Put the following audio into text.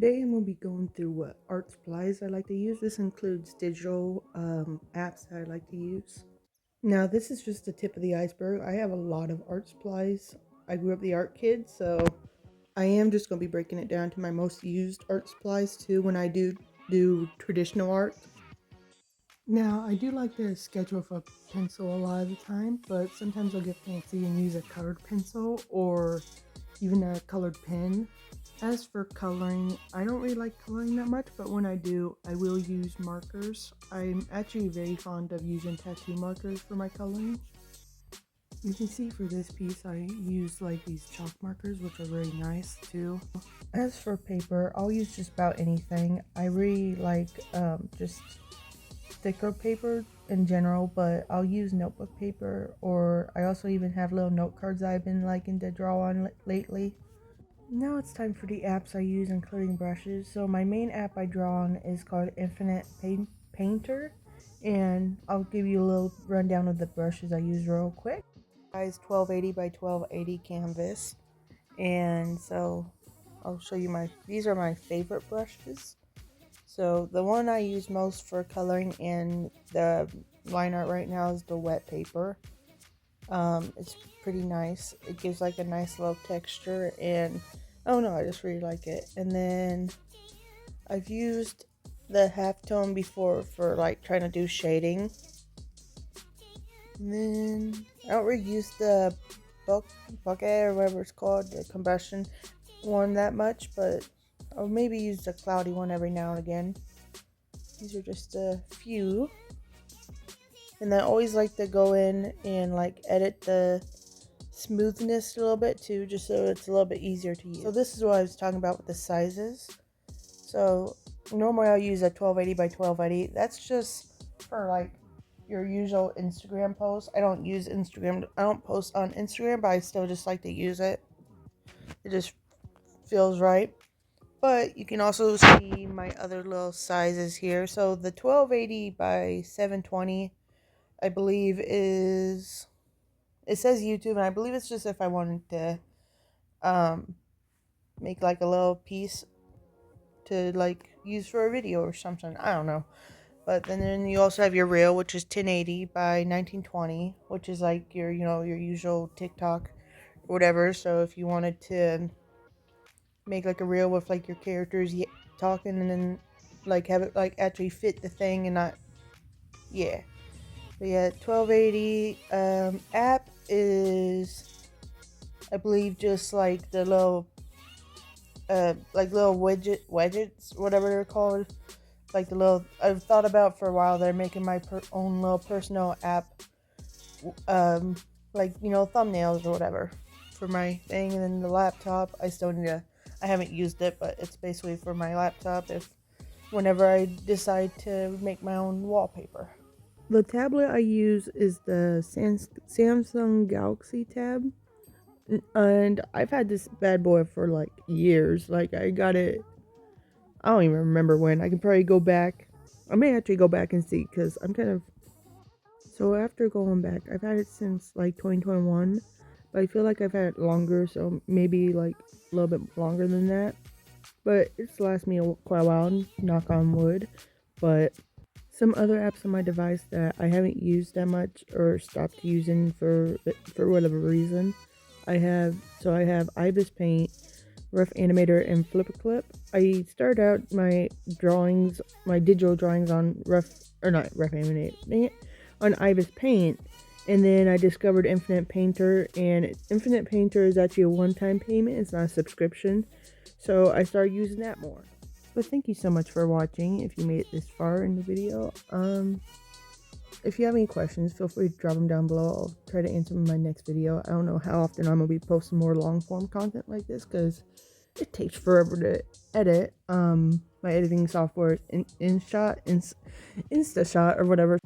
Today I'm going to be going through what art supplies I like to use. This includes digital apps that I like to use. Now this is just the tip of the iceberg. I have a lot of art supplies. I grew up the art kid, so I am just going to be breaking it down to my most used art supplies too when I do traditional art. Now I do like to sketch with a pencil a lot of the time, but sometimes I'll get fancy and use a colored pencil or even a colored pen. As for coloring, I don't really like coloring that much, but when I do, I will use markers. I'm actually very fond of using tattoo markers for my coloring. You can see for this piece, I use like these chalk markers, which are very nice too. As for paper, I'll use just about anything. I really like just thicker paper in general, but I'll use notebook paper, or I also even have little note cards I've been liking to draw on lately. Now it's time for the apps I use, including brushes. So my main app I draw on is called Infinite Painter, and I'll give you a little rundown of the brushes I use real quick. Size 1280 by 1280 canvas, and so I'll show you these are my favorite brushes. So the one I use most for coloring in the line art right now is the wet paper. It's pretty nice. It gives like a nice little texture, and I don't know, I just really like it. And then I've used the halftone before for like trying to do shading. And then I don't really use the bucket or whatever it's called, the combustion one that much, but I'll maybe use the cloudy one every now and again. These are just a few. And I always like to go in and like edit the smoothness a little bit too, just so it's a little bit easier to use. So this is what I was talking about with the sizes. So normally I'll use a 1280 by 1280. That's just for like your usual Instagram post. I don't use Instagram. I don't post on Instagram, but I still just like to use it. It just feels right. But you can also see my other little sizes here. So the 1280 by 720, I believe is, it says YouTube, and I believe it's just if I wanted to make like a little piece to like use for a video or something. I don't know. But then you also have your reel, which is 1080 by 1920, which is like your, your usual TikTok or whatever. So if you wanted to make like a reel with like your characters talking, and then like have it like actually fit the thing and not, yeah. But yeah, 1280 app is, I believe, just like the little like little widgets, whatever they're called. Like the little, I've thought about for a while, they're making my own little personal app, like, thumbnails or whatever for my thing. And then the laptop, I haven't used it, but it's basically for my laptop whenever I decide to make my own wallpaper. The tablet I use is the Samsung Galaxy Tab. And I've had this bad boy for like years. Like I got it, I don't even remember when. I can probably go back. I may actually go back and see, because I'm kind of, so after going back, I've had it since like 2021, but I feel like I've had it longer, so maybe like a little bit longer than that. But it's lasted me quite a while, knock on wood. But some other apps on my device that I haven't used that much or stopped using for whatever reason, I have Ibis Paint, Rough Animator, and FlipaClip. I started out my digital drawings on on Ibis Paint, and then I discovered Infinite Painter, and Infinite Painter is actually a one-time payment. It's not a subscription, so I started using that more. But thank you so much for watching. If you made it this far in the video, if you have any questions, feel free to drop them down below. I'll try to answer them in my next video. I don't know how often I'm going to be posting more long-form content like this, because it takes forever to edit. My editing software is InShot, InstaShot, or whatever.